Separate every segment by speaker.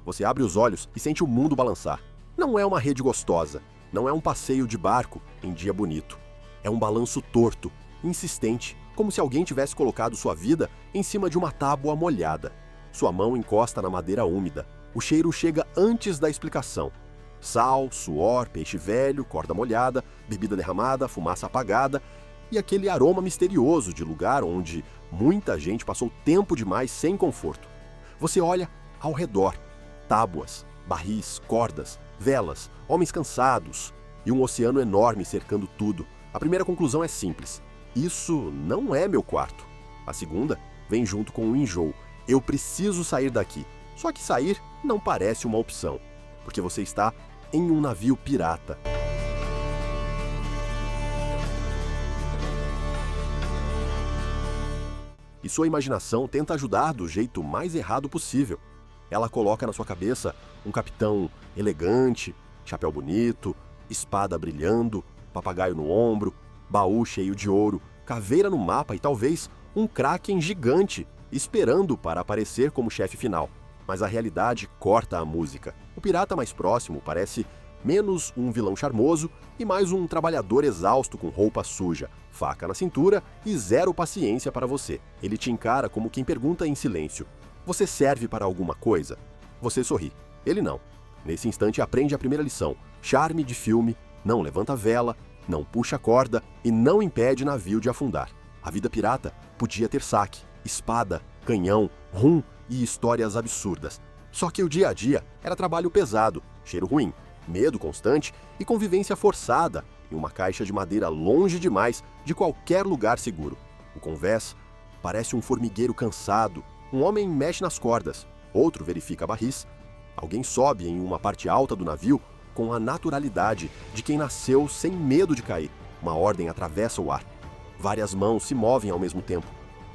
Speaker 1: Você abre os olhos e sente o mundo balançar. Não é uma rede gostosa, não é um passeio de barco em dia bonito. É um balanço torto, insistente, como se alguém tivesse colocado sua vida em cima de uma tábua molhada. Sua mão encosta na madeira úmida. O cheiro chega antes da explicação. Sal, suor, peixe velho, corda molhada, bebida derramada, fumaça apagada e aquele aroma misterioso de lugar onde muita gente passou tempo demais sem conforto. Você olha ao redor. Tábuas, barris, cordas, velas, homens cansados e um oceano enorme cercando tudo. A primeira conclusão é simples. Isso não é meu quarto. A segunda vem junto com o enjoo. Eu preciso sair daqui. Só que sair não parece uma opção, porque você está em um navio pirata. E sua imaginação tenta ajudar do jeito mais errado possível. Ela coloca na sua cabeça um capitão elegante, chapéu bonito, espada brilhando, papagaio no ombro, baú cheio de ouro, caveira no mapa e talvez um kraken gigante esperando para aparecer como chefe final. Mas a realidade corta a música. O pirata mais próximo parece menos um vilão charmoso e mais um trabalhador exausto com roupa suja, faca na cintura e zero paciência para você. Ele te encara como quem pergunta em silêncio: você serve para alguma coisa? Você sorri. Ele não. Nesse instante aprende a primeira lição: charme de filme, não levanta vela, não puxa corda e não impede navio de afundar. A vida pirata podia ter saque, espada, canhão, rum e histórias absurdas. Só que o dia a dia era trabalho pesado, cheiro ruim, medo constante e convivência forçada em uma caixa de madeira longe demais de qualquer lugar seguro. O convés parece um formigueiro cansado. Um homem mexe nas cordas, outro verifica barris. Alguém sobe em uma parte alta do navio com a naturalidade de quem nasceu sem medo de cair. Uma ordem atravessa o ar. Várias mãos se movem ao mesmo tempo.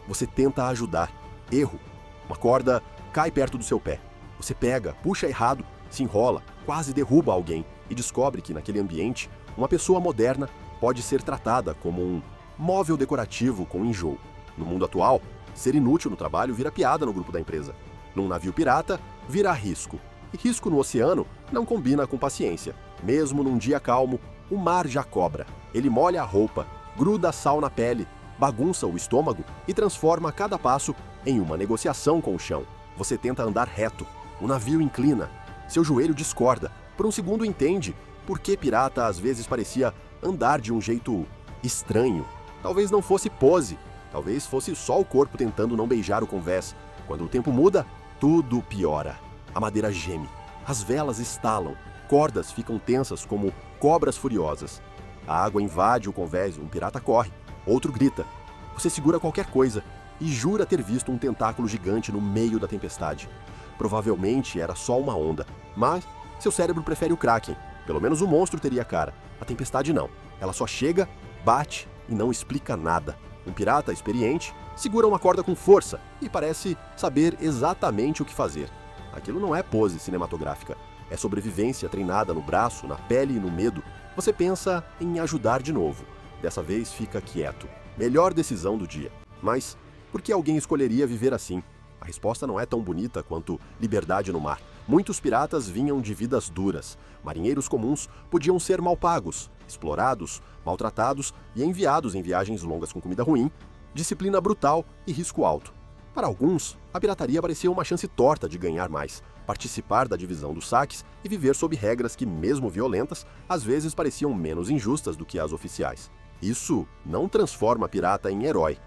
Speaker 1: Você tenta ajudar. Erro. Uma corda cai perto do seu pé. Você pega, puxa errado, se enrola, quase derruba alguém e descobre que naquele ambiente uma pessoa moderna pode ser tratada como um móvel decorativo com enjoo. No mundo atual, ser inútil no trabalho vira piada no grupo da empresa. Num navio pirata, vira risco. E risco no oceano não combina com paciência. Mesmo num dia calmo, o mar já cobra. Ele molha a roupa, gruda sal na pele, bagunça o estômago e transforma cada passo em uma negociação com o chão. Você tenta andar reto. O navio inclina. Seu joelho discorda. Por um segundo entende por que pirata às vezes parecia andar de um jeito estranho. Talvez não fosse pose. Talvez fosse só o corpo tentando não beijar o convés. Quando o tempo muda, tudo piora. A madeira geme. As velas estalam. Cordas ficam tensas como cobras furiosas. A água invade o convés. Um pirata corre. Outro grita. Você segura qualquer coisa e jura ter visto um tentáculo gigante no meio da tempestade. Provavelmente era só uma onda, mas seu cérebro prefere o kraken. Pelo menos o monstro teria cara. A tempestade não. Ela só chega, bate e não explica nada. Um pirata experiente segura uma corda com força e parece saber exatamente o que fazer. Aquilo não é pose cinematográfica. É sobrevivência treinada no braço, na pele e no medo. Você pensa em ajudar de novo. Dessa vez fica quieto. Melhor decisão do dia. Mas por que alguém escolheria viver assim? A resposta não é tão bonita quanto liberdade no mar. Muitos piratas vinham de vidas duras. Marinheiros comuns podiam ser mal pagos, explorados, maltratados e enviados em viagens longas com comida ruim, disciplina brutal e risco alto. Para alguns, a pirataria parecia uma chance torta de ganhar mais, participar da divisão dos saques e viver sob regras que, mesmo violentas, às vezes pareciam menos injustas do que as oficiais. Isso não transforma pirata em herói.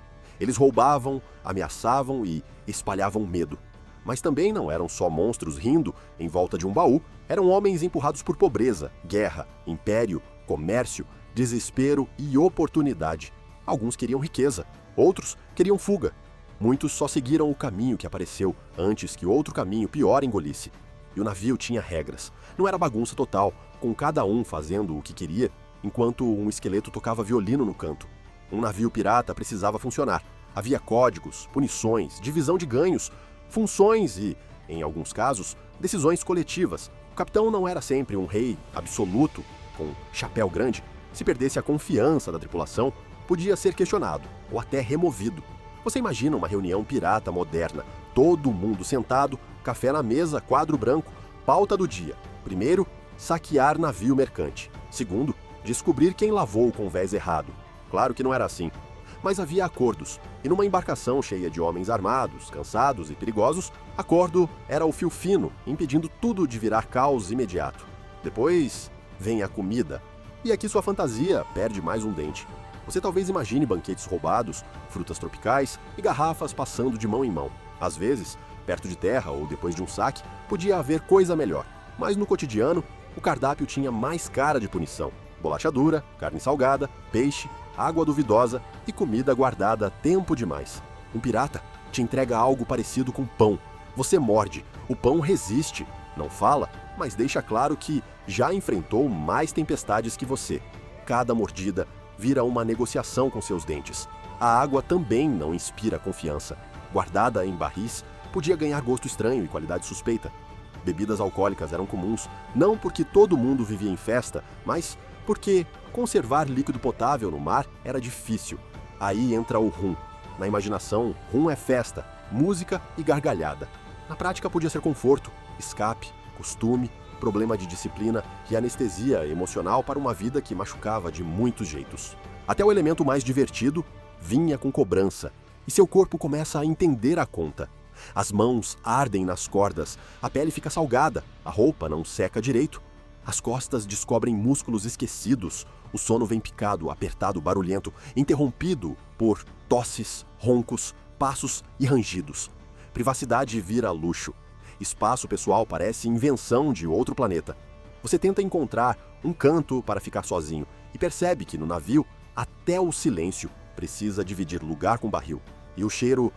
Speaker 1: Eles roubavam, ameaçavam e espalhavam medo. Mas também não eram só monstros rindo em volta de um baú, eram homens empurrados por pobreza, guerra, império, comércio, desespero e oportunidade. Alguns queriam riqueza, outros queriam fuga. Muitos só seguiram o caminho que apareceu antes que outro caminho pior engolisse. E o navio tinha regras. Não era bagunça total, com cada um fazendo o que queria, enquanto um esqueleto tocava violino no canto. Um navio pirata precisava funcionar. Havia códigos, punições, divisão de ganhos, funções e, em alguns casos, decisões coletivas. O capitão não era sempre um rei absoluto, com chapéu grande. Se perdesse a confiança da tripulação, podia ser questionado ou até removido. Você imagina uma reunião pirata moderna, todo mundo sentado, café na mesa, quadro branco, pauta do dia. Primeiro, saquear navio mercante. Segundo, descobrir quem lavou o convés errado. Claro que não era assim. Mas havia acordos, e numa embarcação cheia de homens armados, cansados e perigosos, acordo era o fio fino, impedindo tudo de virar caos imediato. Depois vem a comida, e aqui sua fantasia perde mais um dente. Você talvez imagine banquetes roubados, frutas tropicais e garrafas passando de mão em mão. Às vezes, perto de terra ou depois de um saque, podia haver coisa melhor. Mas no cotidiano, o cardápio tinha mais cara de punição. Bolacha dura, carne salgada, peixe, água duvidosa e comida guardada tempo demais. Um pirata te entrega algo parecido com pão. Você morde, o pão resiste, não fala, mas deixa claro que já enfrentou mais tempestades que você. Cada mordida vira uma negociação com seus dentes. A água também não inspira confiança. Guardada em barris, podia ganhar gosto estranho e qualidade suspeita. Bebidas alcoólicas eram comuns, não porque todo mundo vivia em festa, mas porque conservar líquido potável no mar era difícil. Aí entra o rum. Na imaginação, rum é festa, música e gargalhada. Na prática podia ser conforto, escape, costume, problema de disciplina e anestesia emocional para uma vida que machucava de muitos jeitos. Até o elemento mais divertido vinha com cobrança, e seu corpo começa a entender a conta. As mãos ardem nas cordas, a pele fica salgada, a roupa não seca direito. As costas descobrem músculos esquecidos, o sono vem picado, apertado, barulhento, interrompido por tosses, roncos, passos e rangidos. Privacidade vira luxo. Espaço pessoal parece invenção de outro planeta. Você tenta encontrar um canto para ficar sozinho e percebe que no navio, até o silêncio precisa dividir lugar com barril. E o cheiro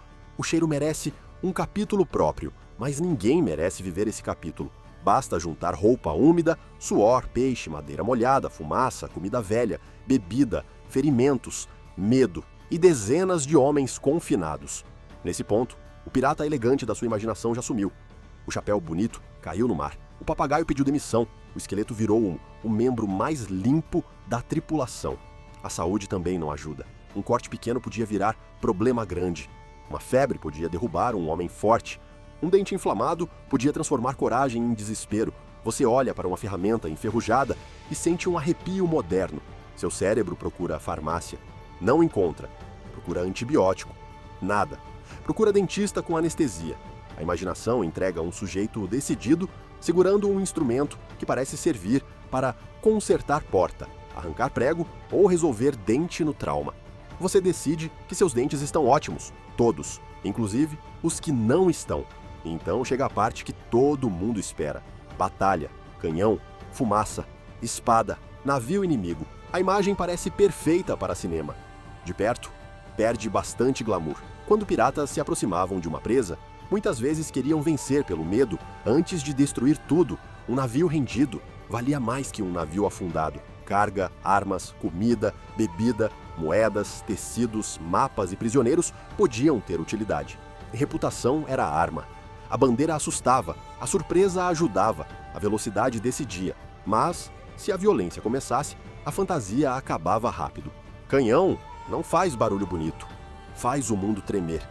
Speaker 1: merece um capítulo próprio, mas ninguém merece viver esse capítulo. Basta juntar roupa úmida, suor, peixe, madeira molhada, fumaça, comida velha, bebida, ferimentos, medo e dezenas de homens confinados. Nesse ponto, o pirata elegante da sua imaginação já sumiu. O chapéu bonito caiu no mar. O papagaio pediu demissão. O esqueleto virou o membro mais limpo da tripulação. A saúde também não ajuda. Um corte pequeno podia virar problema grande. Uma febre podia derrubar um homem forte. Um dente inflamado podia transformar coragem em desespero. Você olha para uma ferramenta enferrujada e sente um arrepio moderno. Seu cérebro procura farmácia. Não encontra. Procura antibiótico. Nada. Procura dentista com anestesia. A imaginação entrega um sujeito decidido, segurando um instrumento que parece servir para consertar porta, arrancar prego ou resolver dente no trauma. Você decide que seus dentes estão ótimos, todos, inclusive os que não estão. Então chega a parte que todo mundo espera. Batalha, canhão, fumaça, espada, navio inimigo. A imagem parece perfeita para cinema. De perto, perde bastante glamour. Quando piratas se aproximavam de uma presa, muitas vezes queriam vencer pelo medo antes de destruir tudo. Um navio rendido valia mais que um navio afundado. Carga, armas, comida, bebida, moedas, tecidos, mapas e prisioneiros podiam ter utilidade. Reputação era a arma. A bandeira assustava, a surpresa ajudava, a velocidade decidia. Mas, se a violência começasse, a fantasia acabava rápido. Canhão não faz barulho bonito. Faz o mundo tremer.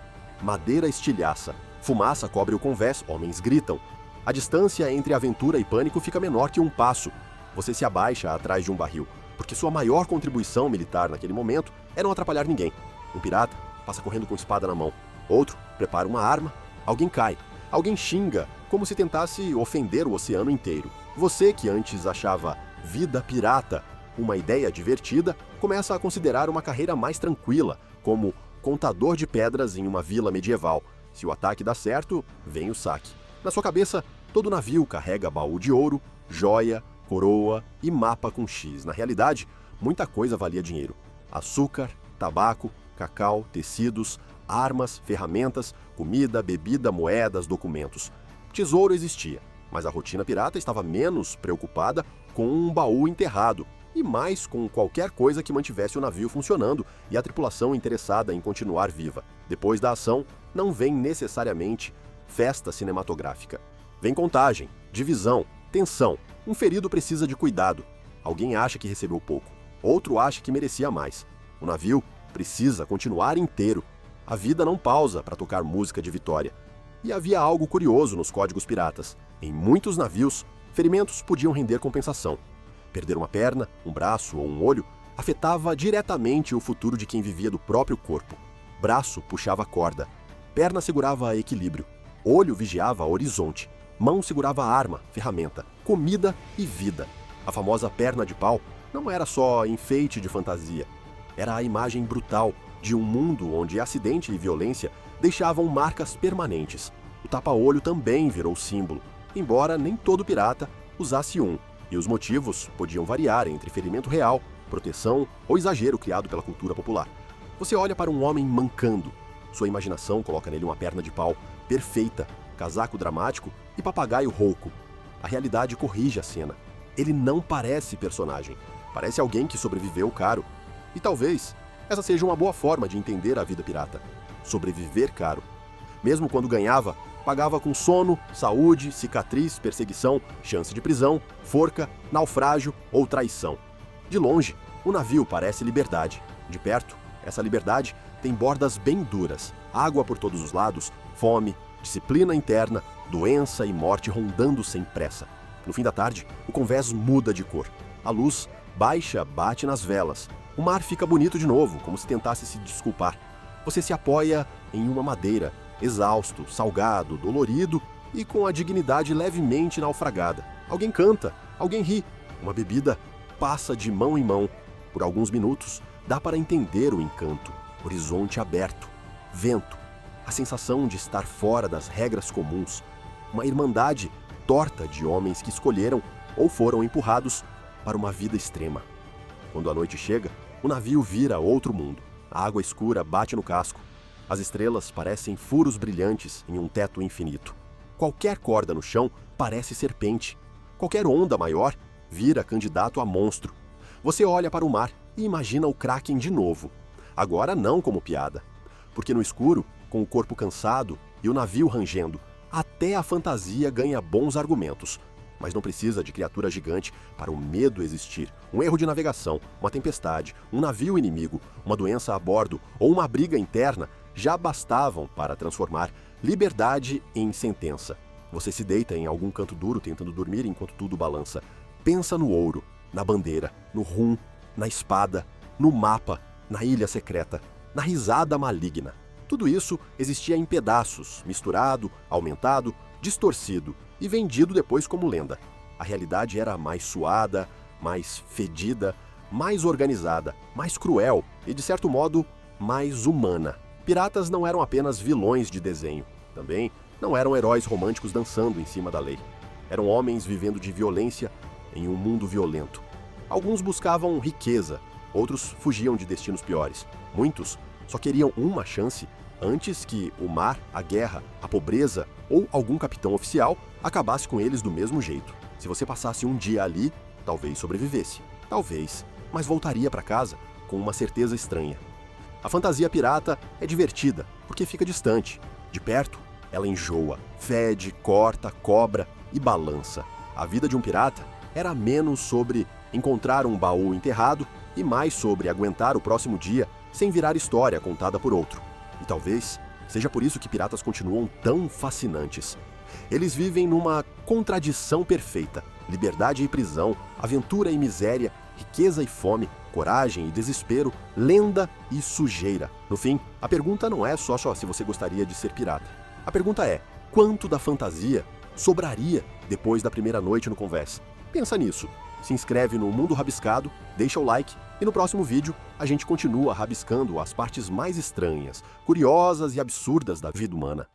Speaker 1: Madeira estilhaça. Fumaça cobre o convés, homens gritam. A distância entre aventura e pânico fica menor que um passo. Você se abaixa atrás de um barril, porque sua maior contribuição militar naquele momento é não atrapalhar ninguém. Um pirata passa correndo com espada na mão. Outro prepara uma arma. Alguém cai. Alguém xinga, como se tentasse ofender o oceano inteiro. Você, que antes achava vida pirata uma ideia divertida, começa a considerar uma carreira mais tranquila, como contador de pedras em uma vila medieval. Se o ataque dá certo, vem o saque. Na sua cabeça, todo navio carrega baú de ouro, joia, coroa e mapa com X. Na realidade, muita coisa valia dinheiro. Açúcar, tabaco, cacau, tecidos, armas, ferramentas, comida, bebida, moedas, documentos. Tesouro existia, mas a rotina pirata estava menos preocupada com um baú enterrado e mais com qualquer coisa que mantivesse o navio funcionando e a tripulação interessada em continuar viva. Depois da ação, não vem necessariamente festa cinematográfica. Vem contagem, divisão, tensão. Um ferido precisa de cuidado. Alguém acha que recebeu pouco. Outro acha que merecia mais. O navio precisa continuar inteiro. A vida não pausa para tocar música de vitória. E havia algo curioso nos códigos piratas. Em muitos navios, ferimentos podiam render compensação. Perder uma perna, um braço ou um olho afetava diretamente o futuro de quem vivia do próprio corpo. Braço puxava a corda, perna segurava equilíbrio, olho vigiava horizonte, mão segurava arma, ferramenta, comida e vida. A famosa perna de pau não era só enfeite de fantasia. Era a imagem brutal de um mundo onde acidente e violência deixavam marcas permanentes. O tapa-olho também virou símbolo, embora nem todo pirata usasse um, e os motivos podiam variar entre ferimento real, proteção ou exagero criado pela cultura popular. Você olha para um homem mancando. Sua imaginação coloca nele uma perna de pau perfeita, casaco dramático e papagaio rouco. A realidade corrige a cena. Ele não parece personagem. Parece alguém que sobreviveu caro. E talvez essa seja uma boa forma de entender a vida pirata. Sobreviver caro. Mesmo quando ganhava, pagava com sono, saúde, cicatriz, perseguição, chance de prisão, forca, naufrágio ou traição. De longe, o navio parece liberdade. De perto, essa liberdade tem bordas bem duras, água por todos os lados, fome, disciplina interna, doença e morte rondando sem pressa. No fim da tarde, o convés muda de cor. A luz baixa bate nas velas. O mar fica bonito de novo, como se tentasse se desculpar. Você se apoia em uma madeira, exausto, salgado, dolorido e com a dignidade levemente naufragada. Alguém canta, alguém ri. Uma bebida passa de mão em mão. Por alguns minutos, dá para entender o encanto. Horizonte aberto, vento, a sensação de estar fora das regras comuns. Uma irmandade torta de homens que escolheram ou foram empurrados para uma vida extrema. Quando a noite chega, o navio vira outro mundo. A água escura bate no casco. As estrelas parecem furos brilhantes em um teto infinito. Qualquer corda no chão parece serpente. Qualquer onda maior vira candidato a monstro. Você olha para o mar e imagina o Kraken de novo. Agora não como piada. Porque no escuro, com o corpo cansado e o navio rangendo, até a fantasia ganha bons argumentos. Mas não precisa de criatura gigante para o medo existir. Um erro de navegação, uma tempestade, um navio inimigo, uma doença a bordo ou uma briga interna já bastavam para transformar liberdade em sentença. Você se deita em algum canto duro tentando dormir enquanto tudo balança. Pensa no ouro, na bandeira, no rum, na espada, no mapa, na ilha secreta, na risada maligna. Tudo isso existia em pedaços, misturado, aumentado, distorcido e vendido depois como lenda. A realidade era mais suada, mais fedida, mais organizada, mais cruel e, de certo modo, mais humana. Piratas não eram apenas vilões de desenho. Também não eram heróis românticos dançando em cima da lei. Eram homens vivendo de violência em um mundo violento. Alguns buscavam riqueza, outros fugiam de destinos piores. Muitos só queriam uma chance antes que o mar, a guerra, a pobreza ou algum capitão oficial acabasse com eles do mesmo jeito. Se você passasse um dia ali, talvez sobrevivesse. Talvez, mas voltaria para casa com uma certeza estranha. A fantasia pirata é divertida porque fica distante. De perto, ela enjoa, fede, corta, cobra e balança. A vida de um pirata era menos sobre encontrar um baú enterrado e mais sobre aguentar o próximo dia sem virar história contada por outro. E talvez seja por isso que piratas continuam tão fascinantes. Eles vivem numa contradição perfeita: liberdade e prisão, aventura e miséria, riqueza e fome, coragem e desespero, lenda e sujeira. No fim, a pergunta não é só se você gostaria de ser pirata. A pergunta é: quanto da fantasia sobraria depois da primeira noite no convés? Pensa nisso. Se inscreve no Mundo Rabiscado, deixa o like e no próximo vídeo a gente continua rabiscando as partes mais estranhas, curiosas e absurdas da vida humana.